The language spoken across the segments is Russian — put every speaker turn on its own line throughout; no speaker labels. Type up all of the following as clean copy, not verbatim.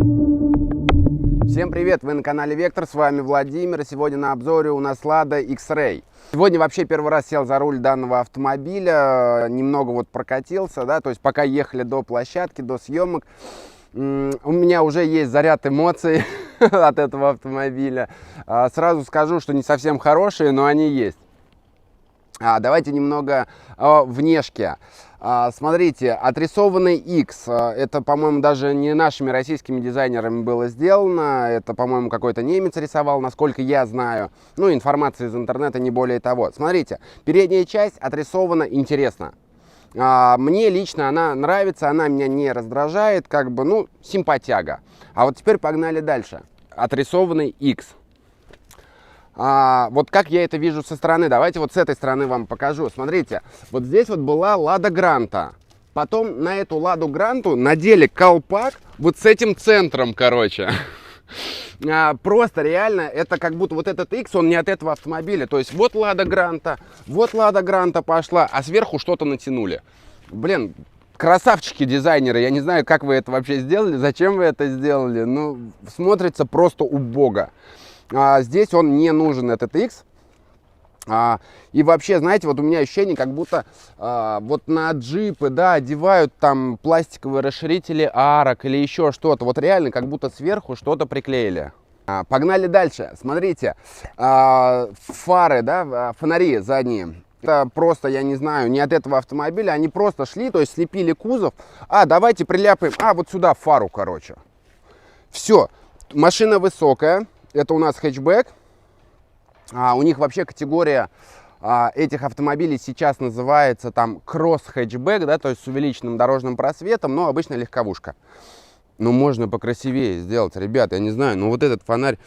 Всем привет! Вы на канале Вектор, с вами Владимир. Сегодня на обзоре у нас Lada X-Ray. Сегодня вообще первый раз сел за руль данного автомобиля, немного вот прокатился, да, то есть пока ехали до площадки, до съемок, у меня уже есть заряд эмоций от этого автомобиля. Сразу скажу, что не совсем хорошие, но они есть. Давайте немного о внешке. Смотрите, отрисованный X, это, по-моему, даже не нашими российскими дизайнерами было сделано, это, по-моему, какой-то немец рисовал, насколько я знаю, ну, информация из интернета, не более того. Смотрите, передняя часть отрисована интересно. Мне лично она нравится, она меня не раздражает, как бы, ну, симпатяга. А вот теперь погнали дальше. Отрисованный X. Вот как я это вижу со стороны, давайте вот с этой стороны вам покажу. Смотрите, вот здесь вот была Лада Гранта. Потом на эту Ладу Гранту надели колпак вот с этим центром, короче. Просто реально, это как будто вот этот X, он не от этого автомобиля. То есть вот Лада Гранта пошла, а сверху что-то натянули. Блин, красавчики дизайнеры, я не знаю, как вы это вообще сделали, зачем вы это сделали. Ну, смотрится просто убого. Здесь он не нужен, этот X. И вообще, знаете, вот у меня ощущение, как будто вот на джипы, да, одевают там пластиковые расширители арок или еще что-то. Вот реально, как будто сверху что-то приклеили. Погнали дальше. Смотрите, фары, да, фонари задние. Это просто, я не знаю, не от этого автомобиля. Они просто шли, то есть слепили кузов. Давайте приляпаем, вот сюда фару, короче. Все, машина высокая. Это у нас хэтчбэк. У них вообще категория этих автомобилей сейчас называется там кросс-хэтчбэк, да, то есть с увеличенным дорожным просветом, но обычно легковушка. Но можно покрасивее сделать, ребят, я не знаю, но вот этот фонарь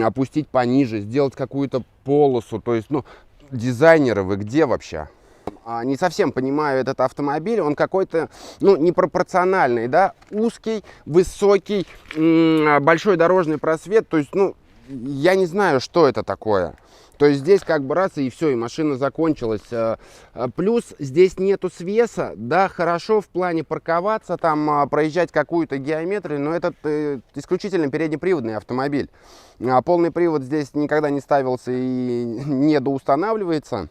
опустить пониже, сделать какую-то полосу, то есть, ну, дизайнеры, вы где вообще? Не совсем понимаю этот автомобиль, он какой-то, ну, непропорциональный, да, узкий, высокий, большой дорожный просвет, то есть, ну, я не знаю, что это такое. То есть здесь как бы раз и все, и машина закончилась. Плюс здесь нету свеса, да, хорошо в плане парковаться, там проезжать какую-то геометрию, но это исключительно переднеприводный автомобиль. Полный привод здесь никогда не ставился и не доустанавливается.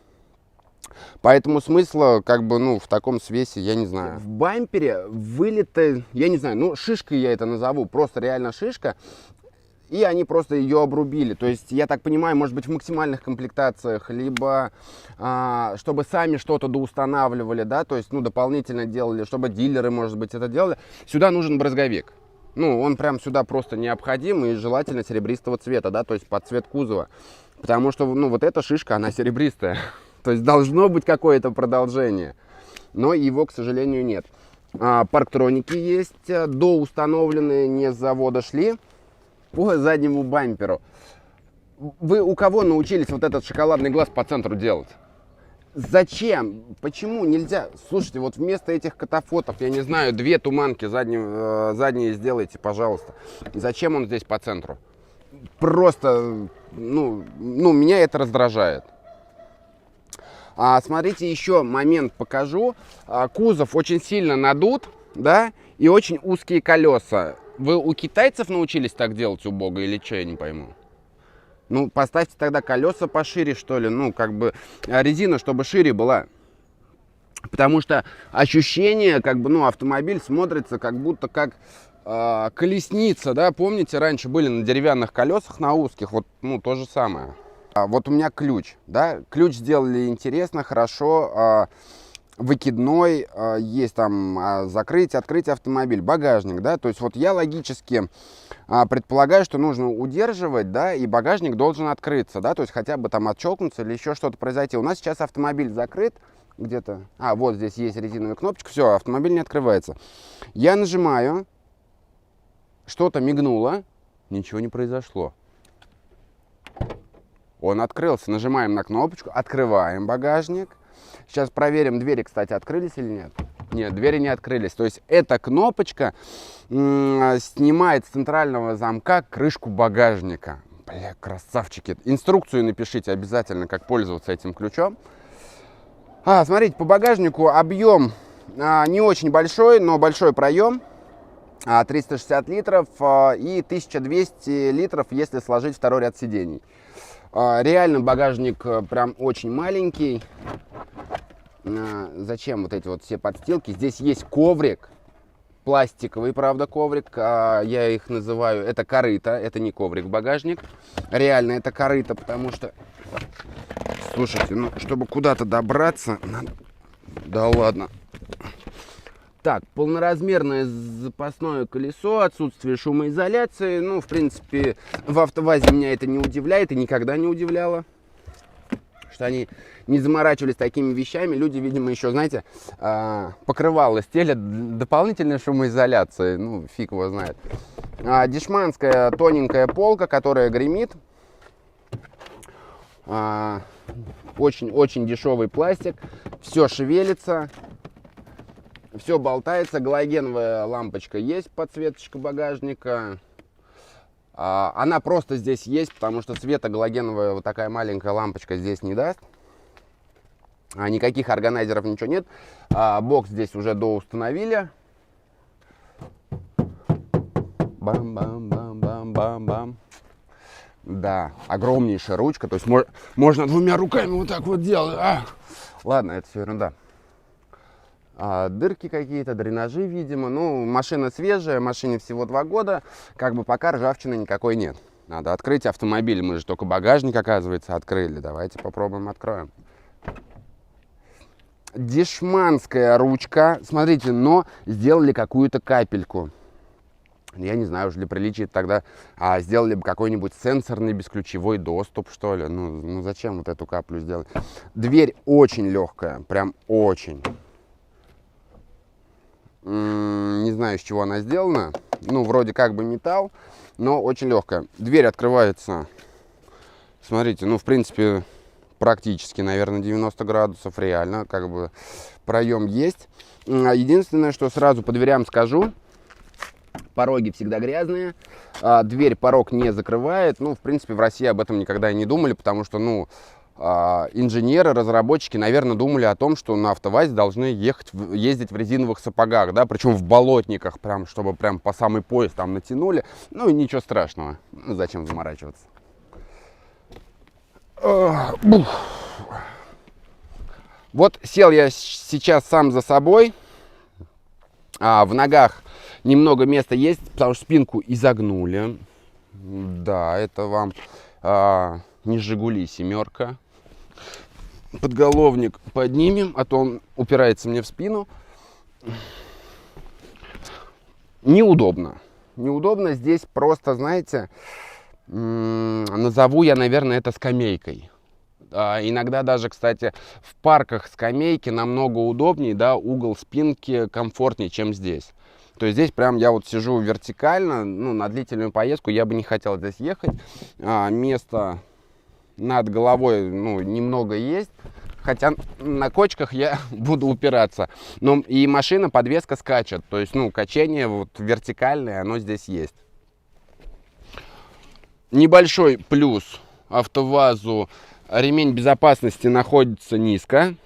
Поэтому смысла, как бы, ну, в таком свесе, я не знаю. В бампере вылита, я не знаю, ну, шишкой я это назову, просто реально шишка. И они просто ее обрубили. То есть, я так понимаю, может быть, в максимальных комплектациях, либо чтобы сами что-то доустанавливали, да, то есть, ну, дополнительно делали, чтобы дилеры, может быть, это делали. Сюда нужен брызговик. Ну, он прям сюда просто необходим и желательно серебристого цвета, да, то есть под цвет кузова. Потому что, ну, вот эта шишка, она серебристая. То есть, должно быть какое-то продолжение. Но его, к сожалению, нет. Парктроники есть, доустановленные, не с завода шли. По заднему бамперу. Вы у кого научились вот этот шоколадный глаз по центру делать? Зачем? Почему нельзя? Слушайте, вот вместо этих катафотов, я не знаю, 2 туманки задние сделайте, пожалуйста. Зачем он здесь по центру? Просто, ну меня это раздражает. Смотрите, еще момент покажу. Кузов очень сильно надут, да, и очень узкие колеса. Вы у китайцев научились так делать убого или что, я не пойму? Ну, поставьте тогда колеса пошире, что ли, ну, как бы резина, чтобы шире была. Потому что ощущение, как бы, ну, автомобиль смотрится как будто как колесница, да, помните, раньше были на деревянных колесах, на узких, вот, ну, то же самое. Вот у меня ключ, да, ключ сделали интересно, хорошо, выкидной, есть там закрыть, открыть автомобиль, багажник, да, то есть вот я логически предполагаю, что нужно удерживать, да, и багажник должен открыться, да, то есть хотя бы там отщелкнуться или еще что-то произойти. У нас сейчас автомобиль закрыт где-то, вот здесь есть резиновая кнопочка, все, автомобиль не открывается. Я нажимаю, что-то мигнуло, ничего не произошло. Он открылся, нажимаем на кнопочку, открываем багажник. Сейчас проверим, двери, кстати, открылись или нет. Нет, двери не открылись. То есть эта кнопочка снимает с центрального замка крышку багажника. Бля, красавчики. Инструкцию напишите обязательно, как пользоваться этим ключом. Смотрите, по багажнику объем не очень большой, но большой проем. 360 литров и 1200 литров, если сложить второй ряд сидений. Реально багажник прям очень маленький. Зачем вот эти вот все подстилки? Здесь есть коврик, пластиковый, правда, коврик. Я их называю, это корыто, это не коврик-багажник. Реально это корыто, потому что, слушайте, ну, чтобы куда-то добраться, надо... Да ладно. Так, полноразмерное запасное колесо, отсутствие шумоизоляции. Ну, в принципе, в АвтоВАЗе меня это не удивляет и никогда не удивляло, что они не заморачивались такими вещами. Люди, видимо, еще, знаете, покрывало стелят дополнительной шумоизоляцией. Ну, фиг его знает. Дешманская тоненькая полка, которая гремит. Очень-очень дешевый пластик. Все шевелится. Все болтается, галогеновая лампочка есть, подсветочка багажника. Она просто здесь есть, потому что света галогеновая вот такая маленькая лампочка здесь не даст. Никаких органайзеров, ничего нет. Бокс здесь уже доустановили. Бам-бам-бам-бам-бам-бам. Да, огромнейшая ручка, то есть можно двумя руками вот так вот делать. Ладно, это все ерунда. Дырки какие-то, дренажи, видимо. Ну, машина свежая, машине всего 2 года. Как бы пока ржавчины никакой нет. Надо открыть автомобиль. Мы же только багажник, оказывается, открыли. Давайте попробуем откроем. Дешманская ручка. Смотрите, но сделали какую-то капельку. Я не знаю, уже для приличия тогда сделали бы какой-нибудь сенсорный бесключевой доступ, что ли. Ну, зачем вот эту каплю сделать? Дверь очень легкая, прям очень. Не знаю, из чего она сделана. Ну, вроде как бы металл, но очень легкая. Дверь открывается, смотрите, ну, в принципе, практически, наверное, 90 градусов реально. Как бы проем есть. Единственное, что сразу по дверям скажу. Пороги всегда грязные. Дверь порог не закрывает. Ну, в принципе, в России об этом никогда и не думали, потому что, ну, инженеры, разработчики, наверное, думали о том, что на АвтоВАЗе должны ездить в резиновых сапогах, да, причем в болотниках, прям, чтобы прям по самый пояс там натянули. Ну, и ничего страшного. Ну, зачем заморачиваться? Вот сел я сейчас сам за собой. В ногах немного места есть, потому что спинку изогнули. Да, это вам не Жигули, 7. Подголовник поднимем, а то он упирается мне в спину. Неудобно. Неудобно здесь просто, знаете, назову я, наверное, это скамейкой. Иногда даже, кстати, в парках скамейки намного удобнее, да, угол спинки комфортнее, чем здесь. То есть здесь прям я вот сижу вертикально, ну, на длительную поездку я бы не хотел здесь ехать. Место над головой, ну, немного есть, хотя на кочках я буду упираться. Но и машина, подвеска скачет, то есть, ну, качение вот вертикальное, оно здесь есть. Небольшой плюс АвтоВАЗу: ремень безопасности находится низко.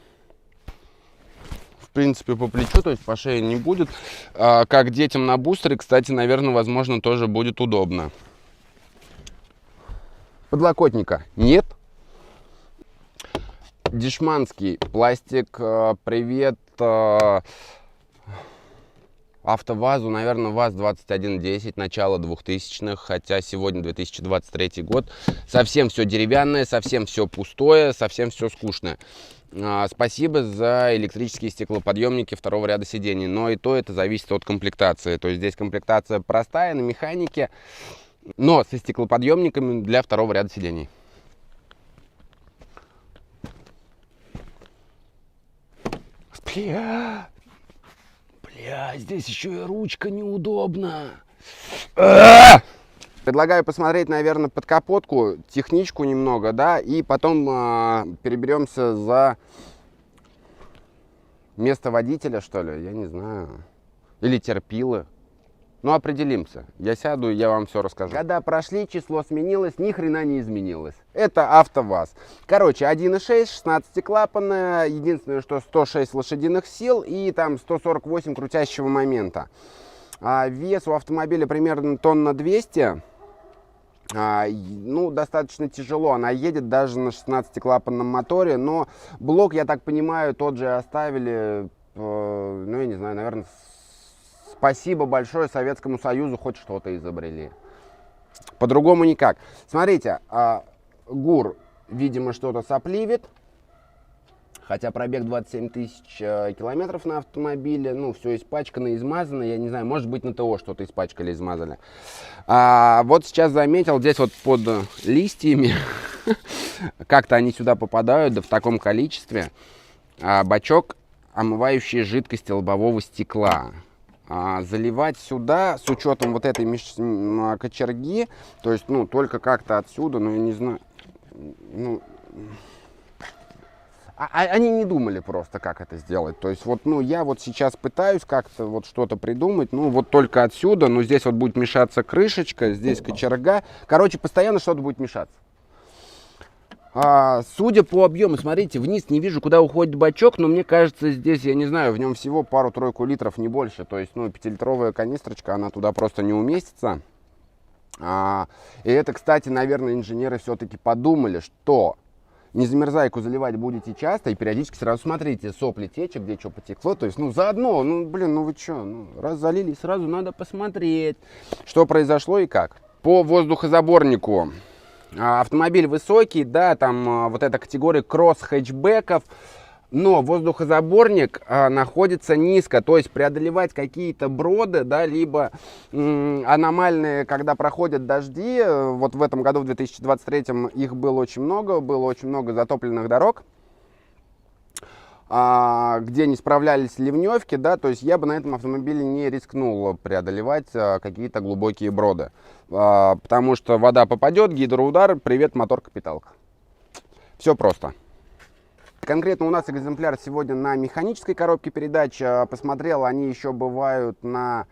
В принципе, по плечу, то есть по шее не будет. Как детям на бустере, кстати, наверное, возможно, тоже будет удобно. Подлокотника нет. Дешманский пластик. Привет АвтоВАЗу, наверное, ВАЗ-2110, начало 2000-х, хотя сегодня 2023 год. Совсем все деревянное, совсем все пустое, совсем все скучное. Спасибо за электрические стеклоподъемники 2-го ряда сидений, но и то это зависит от комплектации. То есть здесь комплектация простая, на механике, но со стеклоподъемниками для 2-го ряда сидений. Бля, здесь еще и ручка неудобна. Предлагаю посмотреть, наверное, под капотку, техничку немного, да, и потом переберемся за место водителя, что ли, я не знаю, или терпилы. Ну, определимся. Я сяду, и я вам все расскажу. Года прошли, число сменилось, ни хрена не изменилось. Это АвтоВАЗ. Короче, 1.6, 16-клапанная, единственное, что 106 лошадиных сил и там 148 крутящего момента. Вес у автомобиля примерно тонна 200. Ну, достаточно тяжело. Она едет даже на 16-клапанном моторе. Но блок, я так понимаю, тот же оставили. Ну, я не знаю, наверное, спасибо большое Советскому Союзу, хоть что-то изобрели. По-другому никак. Смотрите, ГУР, видимо, что-то сопливит. Хотя пробег 27 тысяч километров на автомобиле. Ну, все испачкано, измазано. Я не знаю, может быть, на ТО что-то испачкали, измазали. Вот сейчас заметил, здесь вот под листьями, как-то они сюда попадают, да в таком количестве. Бачок, омывающий жидкости лобового стекла. Заливать сюда с учетом вот этой кочерги, то есть, ну, только как-то отсюда, ну, я не знаю, ну, они не думали просто, как это сделать, то есть, вот, ну, я вот сейчас пытаюсь как-то вот что-то придумать, ну, вот только отсюда, ну, здесь вот будет мешаться крышечка, здесь кочерга, короче, постоянно что-то будет мешаться. Судя по объему, смотрите, вниз не вижу, куда уходит бачок, но мне кажется, здесь, я не знаю, в нем всего пару-тройку литров, не больше. То есть, ну, 5-литровая канистрочка, она туда просто не уместится. И это, кстати, наверное, инженеры все-таки подумали, что незамерзайку заливать будете часто, и периодически сразу смотрите, сопли течек, где что потекло. То есть, ну, заодно, ну, блин, ну вы что, ну, раз залили, сразу надо посмотреть, что произошло и как. По воздухозаборнику. Автомобиль высокий, да, там вот эта категория кросс-хэтчбеков, но воздухозаборник находится низко, то есть преодолевать какие-то броды, да, либо аномальные, когда проходят дожди, вот в этом году, в 2023, их было очень много затопленных дорог, где не справлялись ливневки, да, то есть я бы на этом автомобиле не рискнул преодолевать какие-то глубокие броды, потому что вода попадет, гидроудар, привет, мотор-капиталка. Все просто. Конкретно у нас экземпляр сегодня на механической коробке передач. Посмотрел, они еще бывают на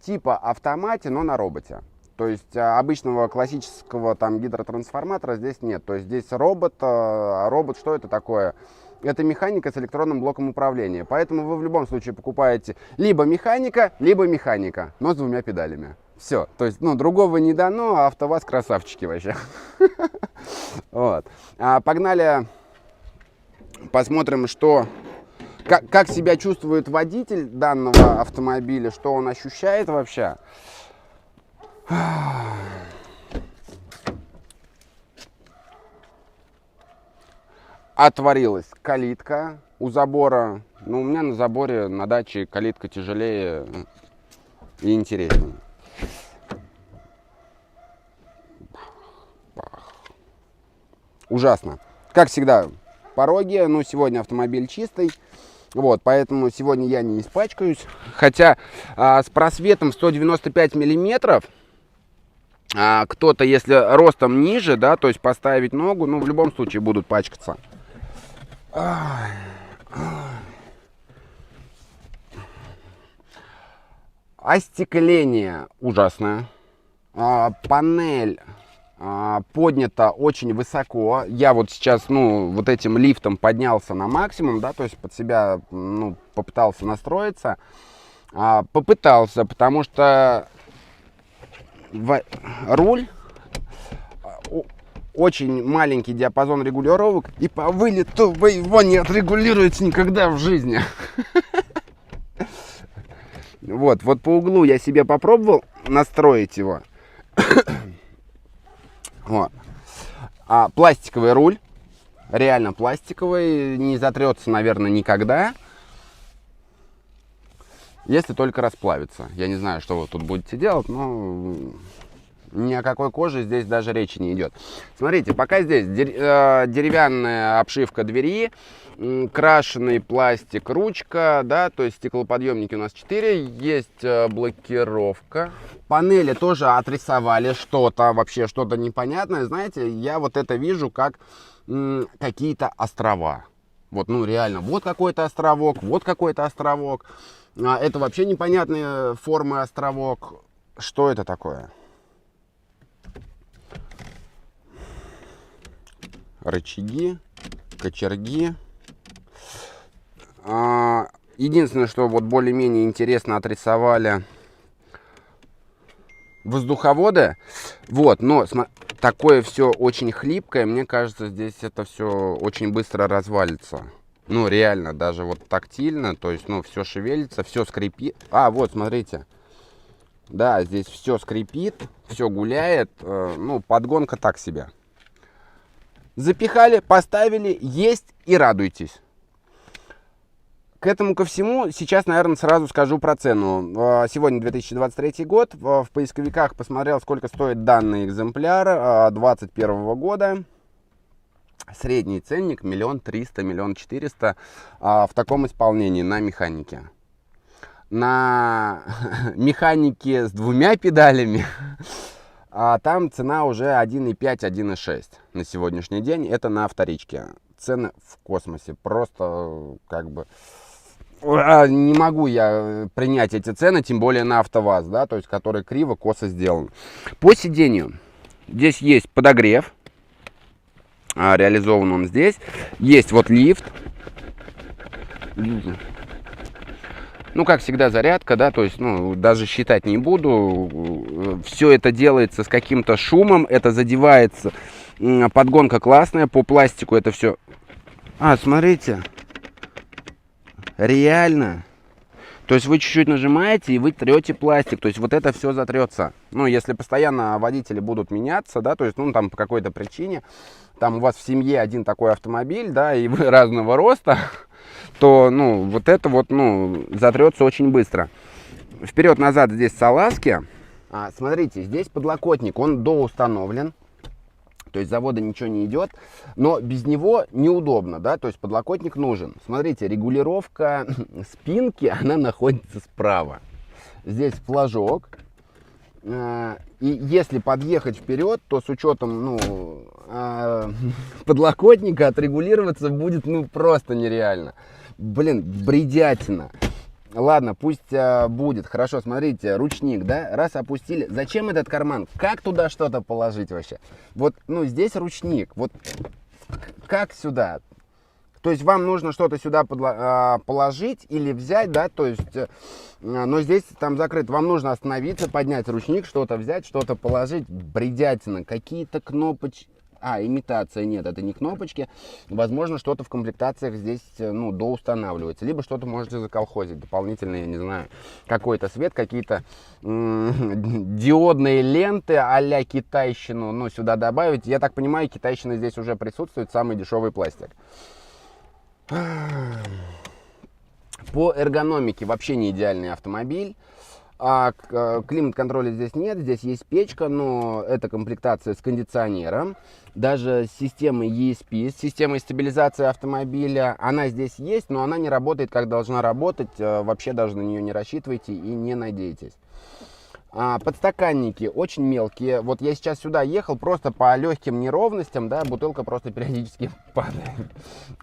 типа автомате, но на роботе. То есть обычного классического там гидротрансформатора здесь нет. То есть здесь робот. Робот, что это такое? Это механика с электронным блоком управления. Поэтому вы в любом случае покупаете либо механика, но с двумя педалями. Все. То есть, ну, другого не дано, а АвтоВАЗ красавчики вообще. Вот. Погнали, посмотрим, что, как себя чувствует водитель данного автомобиля, что он ощущает вообще. Отворилась калитка у забора. Ну, у меня на заборе на даче калитка тяжелее и интереснее. Ужасно. Как всегда, пороги. Ну, сегодня автомобиль чистый. Вот, поэтому сегодня я не испачкаюсь. Хотя с просветом 195 миллиметров. Кто-то, если ростом ниже, да, то есть поставить ногу, ну, в любом случае будут пачкаться. Остекление ужасное. Панель поднята очень высоко. Я вот сейчас, ну, вот этим лифтом поднялся на максимум, да, то есть под себя, ну, попытался настроиться. Попытался, потому что руль, очень маленький диапазон регулировок, и по вылету вы его не отрегулируете никогда в жизни. Вот по углу я себе попробовал настроить его. Вот. Пластиковый руль, реально пластиковый, не затрется, наверное, никогда. Если только расплавится. Я не знаю, что вы тут будете делать, но ни о какой коже здесь даже речи не идет. Смотрите, пока здесь деревянная обшивка двери, крашеный пластик, ручка, да, то есть стеклоподъемники у нас 4, есть блокировка. Панели тоже отрисовали что-то, вообще что-то непонятное. Знаете, я вот это вижу как какие-то острова. Вот, ну реально, вот какой-то островок, вот какой-то островок. Это вообще непонятные формы островок. Что это такое? Рычаги, кочерги. Единственное, что вот более-менее интересно отрисовали, воздуховода. Вот, но такое все очень хлипкое. Мне кажется, здесь это все очень быстро развалится. Ну, реально, даже вот тактильно. То есть, ну, все шевелится, все скрипит. А, вот, смотрите. Да, здесь все скрипит, все гуляет. Ну, подгонка так себе. Запихали, поставили, есть и радуйтесь. К этому ко всему сейчас, наверное, сразу скажу про цену. Сегодня 2023 год. В поисковиках посмотрел, сколько стоит данный экземпляр 2021 года. Средний ценник 1 300 000, 1 400 000 в таком исполнении на механике. На механике с двумя педалями там цена уже 1,5, 1,6 на сегодняшний день. Это на вторичке. Цены в космосе. Просто как бы... Не могу я принять эти цены, тем более на АвтоВАЗ, да, то есть который криво, косо сделан. По сидению здесь есть подогрев, реализован он здесь. Есть вот лифт. Ну, как всегда, зарядка, да, то есть, ну, даже считать не буду. Все это делается с каким-то шумом, это задевается. Подгонка классная, по пластику это все... смотрите. Реально. То есть вы чуть-чуть нажимаете и вы трете пластик. То есть вот это все затрется. Ну, если постоянно водители будут меняться, да, то есть, ну, там по какой-то причине, там у вас в семье один такой автомобиль, да, и вы разного роста, то, ну, вот это вот, ну, затрется очень быстро. Вперед-назад здесь салазки. Смотрите, здесь подлокотник, он доустановлен. То есть завода ничего не идет, но без него неудобно, да, то есть подлокотник нужен. Смотрите, регулировка спинки, она находится справа. Здесь флажок, и если подъехать вперед, то с учетом, ну, подлокотника отрегулироваться будет, ну, просто нереально. Блин, бредятина. Ладно, пусть будет. Хорошо, смотрите, ручник, да, раз опустили. Зачем этот карман? Как туда что-то положить вообще? Вот, ну, здесь ручник. Вот как сюда? То есть вам нужно что-то сюда положить или взять, да, то есть, но здесь там закрыто. Вам нужно остановиться, поднять ручник, что-то взять, что-то положить. Бредятина. Какие-то кнопочки. Имитация, нет, это не кнопочки. Возможно, что-то в комплектациях здесь, ну, доустанавливается. Либо что-то можете заколхозить дополнительно, я не знаю, какой-то свет, какие-то диодные ленты а-ля китайщину, ну, сюда добавить. Я так понимаю, китайщина здесь уже присутствует, самый дешевый пластик. По эргономике вообще не идеальный автомобиль. Климат-контроля здесь нет, здесь есть печка, но это комплектация с кондиционером. Даже система ESP, с системой стабилизации автомобиля, она здесь есть, но она не работает, как должна работать. Вообще даже на нее не рассчитывайте и не надейтесь. Подстаканники очень мелкие. Вот я сейчас сюда ехал просто по легким неровностям, да, бутылка просто периодически падает.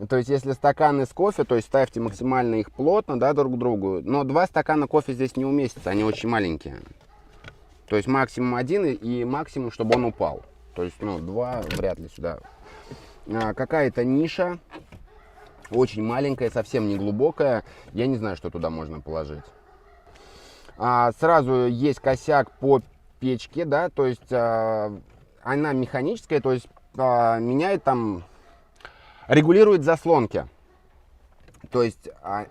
То есть если стаканы с кофе, то есть ставьте максимально их плотно, да, друг к другу. Но 2 стакана кофе здесь не уместится, они очень маленькие. То есть максимум 1 и максимум, чтобы он упал. То есть, ну, 2 вряд ли сюда. Какая-то ниша, очень маленькая, совсем не глубокая. Я не знаю, что туда можно положить. Сразу есть косяк по печке, да, то есть она механическая, то есть меняет там, регулирует заслонки. То есть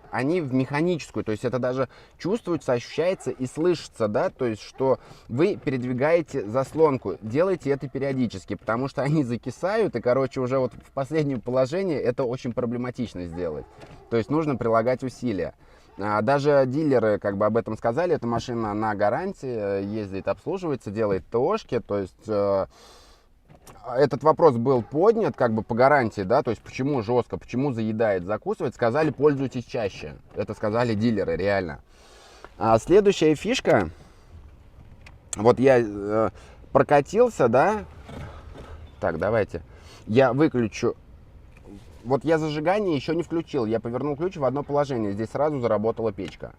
они в механическую, то есть это даже чувствуется, ощущается и слышится, да, то есть что вы передвигаете заслонку, делайте это периодически, потому что они закисают, и, короче, уже вот в последнем положении это очень проблематично сделать. То есть нужно прилагать усилия. Даже дилеры как бы об этом сказали, эта машина на гарантии, ездит, обслуживается, делает ТОшки, то есть этот вопрос был поднят как бы по гарантии, да, то есть почему жестко, почему заедает, закусывает, сказали, пользуйтесь чаще, это сказали дилеры, реально. Следующая фишка, вот я прокатился, да, так, давайте, я выключу. Вот я зажигание еще не включил, я повернул ключ в одно положение, здесь сразу заработала печка.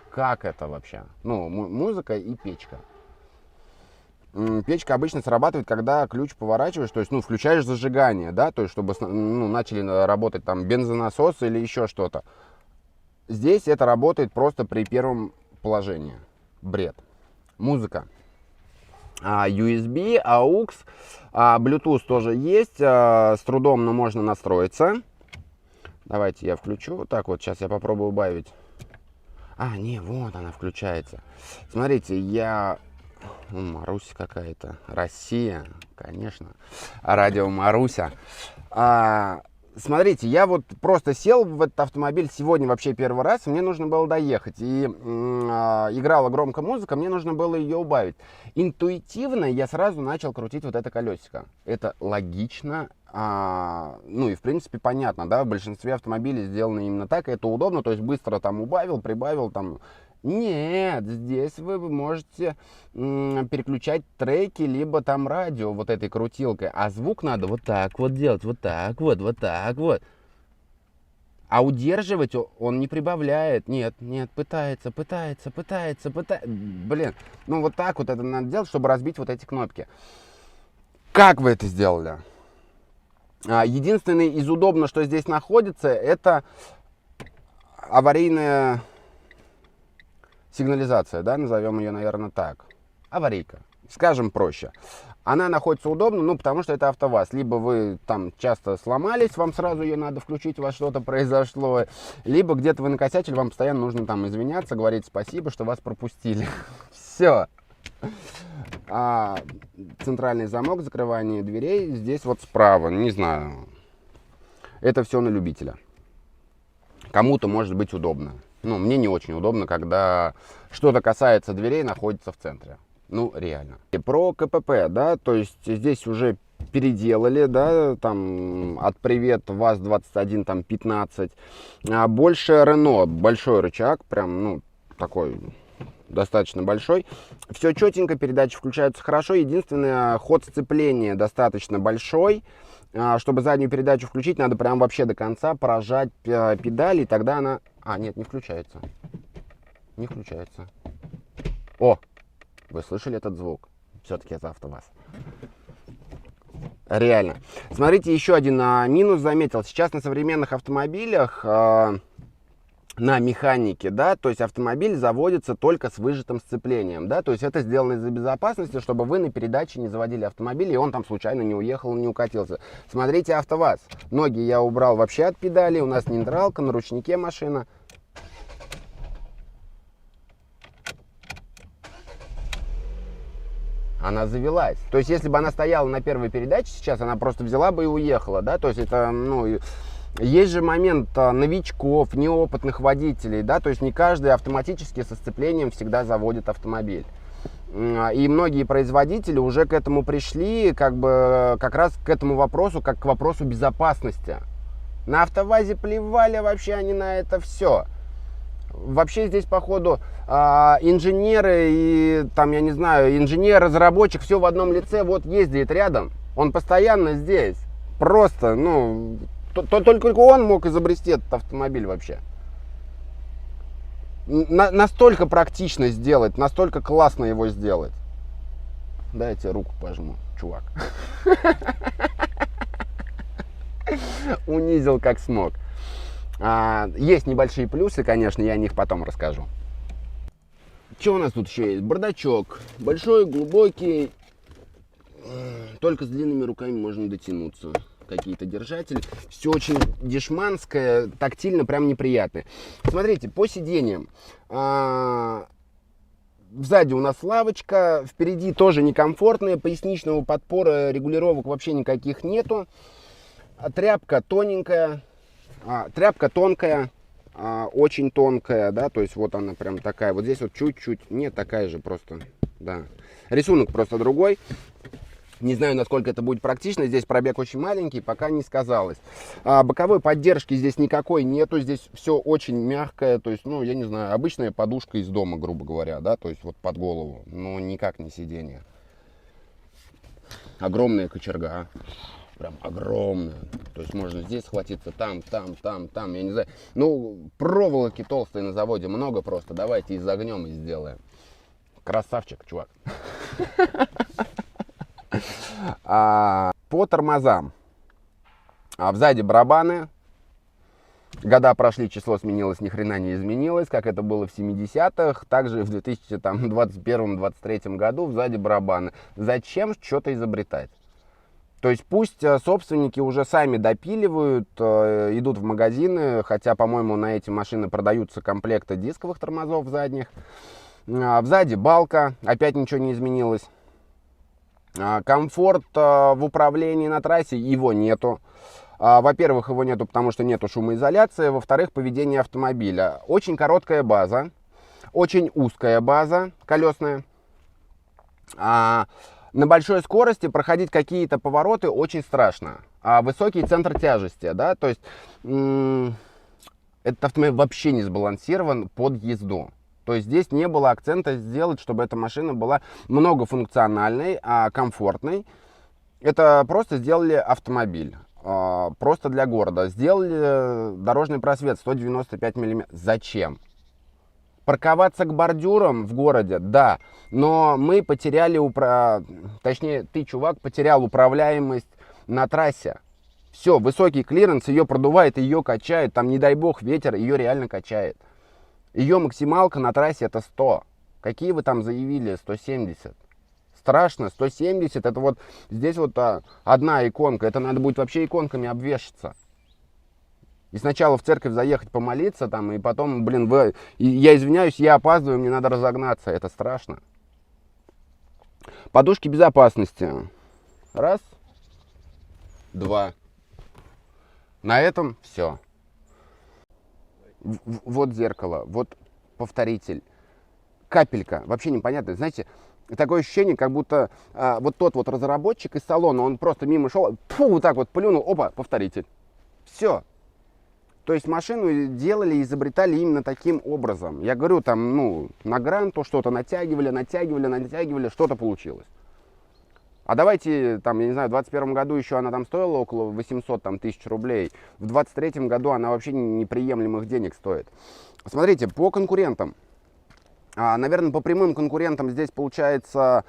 Как это вообще? Ну, музыка и печка. Печка обычно срабатывает, когда ключ поворачиваешь, то есть, ну, включаешь зажигание, да, то есть, чтобы, ну, начали работать там бензонасосы или еще что-то. Здесь это работает просто при первом положении. Бред. Музыка. USB, AUX, Bluetooth тоже есть, с трудом, но можно настроиться. Давайте я включу, вот так вот, сейчас я попробую убавить. Не, вот она включается. Смотрите, Маруся какая-то, Россия, конечно, радио Маруся. Смотрите, я вот просто сел в этот автомобиль сегодня вообще первый раз, мне нужно было доехать, и играла громко музыка, мне нужно было ее убавить. Интуитивно я сразу начал крутить вот это колесико. Это логично, ну и в принципе понятно, да, в большинстве автомобилей сделано именно так, и это удобно, то есть быстро там убавил, прибавил там. Нет, здесь вы можете переключать треки, либо там радио вот этой крутилкой. А звук надо вот так вот делать, вот так вот, вот так вот. А удерживать он не прибавляет. Нет, пытается. Блин, ну вот так вот это надо делать, чтобы разбить вот эти кнопки. Как вы это сделали? Единственное из удобного, что здесь находится, это аварийная сигнализация, да, назовем ее, наверное, так. Аварийка, скажем проще. Она находится удобно, ну, потому что это АвтоВАЗ. Либо вы там часто сломались, вам сразу ее надо включить, у вас что-то произошло. Либо где-то вы накосячили, вам постоянно нужно там извиняться, говорить спасибо, что вас пропустили. Все. Центральный замок, закрывание дверей здесь вот справа, не знаю. Это все на любителя. Кому-то может быть удобно. Ну, мне не очень удобно, когда что-то касается дверей, находится в центре. Ну, реально. И про КПП, да, то есть здесь уже переделали, да, там от Привет ВАЗ-21, там 15. Больше Рено, большой рычаг, прям, ну, такой достаточно большой. Все четенько, передачи включаются хорошо. Единственное, ход сцепления достаточно большой. Чтобы заднюю передачу включить, надо прям вообще до конца прожать педали, и тогда она... нет, не включается. Не включается. О, вы слышали этот звук? Все-таки это АвтоВАЗ. Реально. Смотрите, еще один минус заметил. Сейчас на современных автомобилях... на механике, да, то есть автомобиль заводится только с выжатым сцеплением, да, то есть это сделано из-за безопасности, чтобы вы на передаче не заводили автомобиль, и он там случайно не уехал, не укатился. Смотрите, АвтоВАЗ. Ноги я убрал вообще от педали, у нас нейтралка, на ручнике машина. Она завелась. То есть если бы она стояла на первой передаче сейчас, она просто взяла бы и уехала, да, то есть это, ну... Есть же момент новичков, неопытных водителей, да, то есть не каждый автоматически со сцеплением всегда заводит автомобиль. И многие производители уже к этому пришли, как бы как раз к этому вопросу, как к вопросу безопасности. На АвтоВАЗе плевали вообще они на это все. Вообще здесь, походу, инженеры и, там, я не знаю, инженер-разработчик, все в одном лице, вот ездит рядом. Он постоянно здесь. Просто, ну... Только он мог изобрести этот автомобиль вообще. Настолько практично сделать, настолько классно его сделать. Дайте руку пожму, чувак. Унизил как смог. Есть небольшие плюсы, конечно, я о них потом расскажу. Что у нас тут еще есть? Бардачок. Большой, глубокий. Только с длинными руками можно дотянуться. Какие-то держатели. Все очень дешманское, тактильно прям неприятно. Смотрите, по сиденьям. Сзади у нас лавочка, впереди тоже некомфортная, поясничного подпора, регулировок вообще никаких нету. Тряпка тоненькая, тряпка тонкая, очень тонкая, да, то есть вот она прям такая. Вот здесь вот чуть-чуть, нет, такая же просто, да. Рисунок просто другой. Не знаю, насколько это будет практично. Здесь пробег очень маленький, пока не сказалось. Боковой поддержки здесь никакой нету. Здесь все очень мягкое. То есть, ну, я не знаю, обычная подушка из дома, грубо говоря, да, то есть вот под голову. Но никак не сиденье. Огромная кочерга. Прям огромная. То есть можно здесь схватиться, там, я не знаю. Ну, проволоки толстые на заводе много просто. Давайте изогнем и сделаем. Красавчик, чувак. По тормозам. Сзади барабаны. Года прошли, число сменилось, ни хрена не изменилось, как это было в 70-х, также и в 2021-2023 году сзади барабаны. Зачем что-то изобретать? То есть пусть собственники уже сами допиливают, идут в магазины, хотя, по-моему, на эти машины продаются комплекты дисковых тормозов задних. Сзади балка, опять ничего не изменилось. Комфорт в управлении на трассе, его нету. Во-первых, его нету, потому что нету шумоизоляции. Во-вторых, поведение автомобиля. Очень короткая база, очень узкая база колесная. На большой скорости проходить какие-то повороты очень страшно. Высокий центр тяжести, да, то есть этот автомобиль вообще не сбалансирован под езду. То есть здесь не было акцента сделать, чтобы эта машина была многофункциональной, комфортной. Это просто сделали автомобиль. Просто для города. Сделали дорожный просвет 195 мм. Зачем? Парковаться к бордюрам в городе, да. Но мы потеряли, точнее, ты, чувак, потерял управляемость на трассе. Все, высокий клиренс, ее продувает, ее качает. Там, не дай бог, ветер, ее реально качает. Ее максималка на трассе это 100. Какие вы там заявили? 170. Страшно, 170, это вот здесь вот одна иконка, это надо будет вообще иконками обвешаться. И сначала в церковь заехать помолиться там, и потом, блин, я извиняюсь, я опаздываю, мне надо разогнаться, это страшно. Подушки безопасности. Раз, два. На этом все. Вот зеркало, вот повторитель. Капелька, вообще непонятно, знаете. Такое ощущение, как будто вот тот вот разработчик из салона, он просто мимо шел, вот так вот плюнул, опа, повторитель. Все. То есть машину делали, изобретали именно таким образом. Я говорю, там, ну, на Гранту что-то натягивали, что-то получилось. А давайте, там, я не знаю, в 2021 году еще она там стоила около 800 тысяч рублей. В 2023 году она вообще неприемлемых денег стоит. Смотрите, по конкурентам. Наверное, по прямым конкурентам здесь получается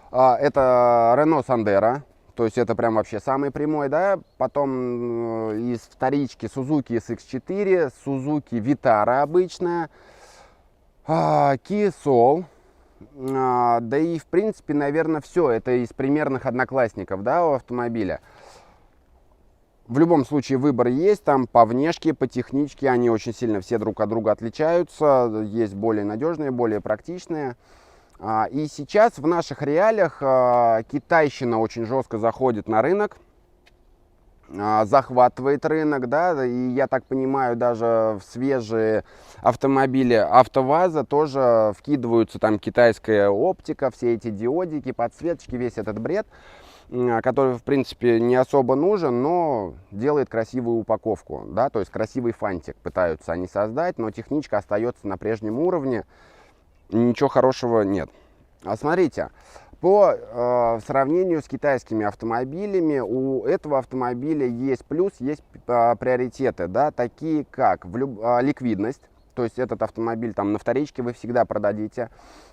это Renault Sandero, то есть это прям вообще самый прямой, да. Потом из вторички Suzuki SX4, Suzuki Vitara обычная, Kia Soul, да и в принципе, наверное, все. Это из примерных одноклассников, да, у автомобиля. В любом случае выбор есть, там по внешке, по техничке они очень сильно все друг от друга отличаются, есть более надежные, более практичные. И сейчас в наших реалиях китайщина очень жестко заходит на рынок, захватывает рынок, да, и я так понимаю, даже в свежие автомобили АвтоВАЗа тоже вкидываются там китайская оптика, все эти диодики, подсветочки, весь этот бред, который, в принципе, не особо нужен, но делает красивую упаковку, да, то есть красивый фантик пытаются они создать, но техничка остается на прежнем уровне, ничего хорошего нет. Смотрите, по сравнению с китайскими автомобилями, у этого автомобиля есть плюс, есть приоритеты, да, такие как ликвидность. То есть этот автомобиль там на вторичке вы всегда продадите.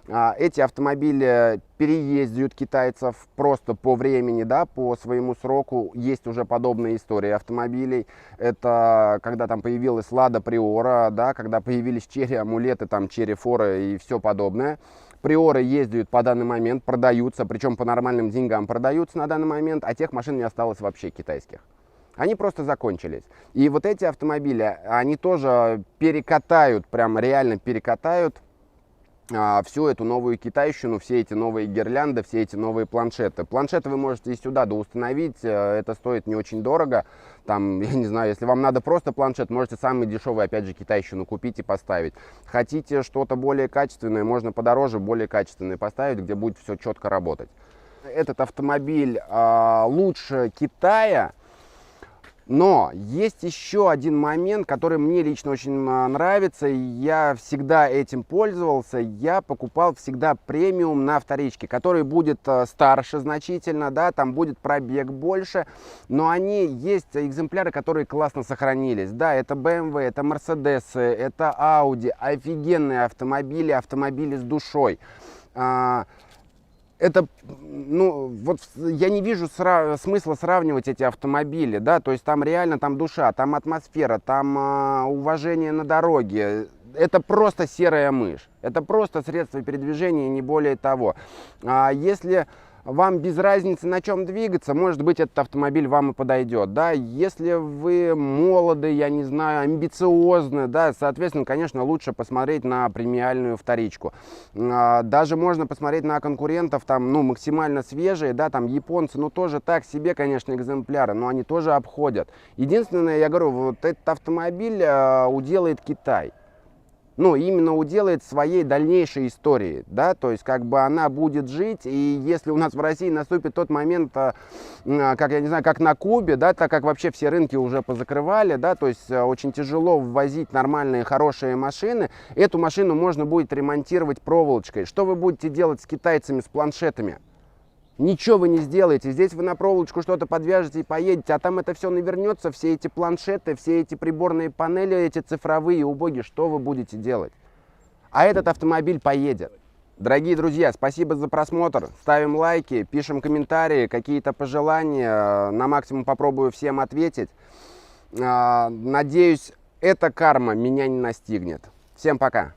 Эти автомобили переездят китайцев просто по времени, да, по своему сроку. Есть уже подобные истории автомобилей. Это когда там появилась Lada Priora, да, когда появились Cherry амулеты, там Cherry Fora и все подобное. Приоры ездят по данный момент, продаются, причем по нормальным деньгам продаются на данный момент, а тех машин не осталось вообще китайских. Они просто закончились. И вот эти автомобили, они тоже перекатают, прям реально перекатают всю эту новую китайщину, все эти новые гирлянды, все эти новые планшеты. Планшеты вы можете и сюда доустановить, это стоит не очень дорого. Там, я не знаю, если вам надо просто планшет, можете самый дешевый, опять же, китайщину купить и поставить. Хотите что-то более качественное, можно подороже, более качественное поставить, где будет все четко работать. Этот автомобиль лучше Китая. Но есть еще один момент, который мне лично очень нравится, и я всегда этим пользовался. Я покупал всегда премиум на вторичке, который будет старше значительно, да, там будет пробег больше, но они есть экземпляры, которые классно сохранились. Да, это BMW, это Mercedes, это Audi, офигенные автомобили, автомобили с душой. Это ну, вот я не вижу смысла сравнивать эти автомобили, да, то есть там реально там душа, там атмосфера, там уважение на дороге. Это просто серая мышь, это просто средство передвижения, не более того. Если вам без разницы, на чем двигаться, может быть, этот автомобиль вам и подойдет, да, если вы молоды, я не знаю, амбициозны, да, соответственно, конечно, лучше посмотреть на премиальную вторичку. Даже можно посмотреть на конкурентов, там, ну, максимально свежие, да, там, японцы, ну, тоже так себе, конечно, экземпляры, но они тоже обходят. Единственное, я говорю, вот этот автомобиль уделает Китай. Ну, именно уделает своей дальнейшей истории, да, то есть как бы она будет жить, и если у нас в России наступит тот момент, как, я не знаю, как на Кубе, да, так как вообще все рынки уже позакрывали, да, то есть очень тяжело ввозить нормальные, хорошие машины, эту машину можно будет ремонтировать проволочкой. Что вы будете делать с китайцами, с планшетами? Ничего вы не сделаете. Здесь вы на проволочку что-то подвяжете и поедете, а там это все навернется, все эти планшеты, все эти приборные панели, эти цифровые убоги, что вы будете делать? А этот автомобиль поедет. Дорогие друзья, спасибо за просмотр. Ставим лайки, пишем комментарии, какие-то пожелания. На максимум попробую всем ответить. Надеюсь, эта карма меня не настигнет. Всем пока.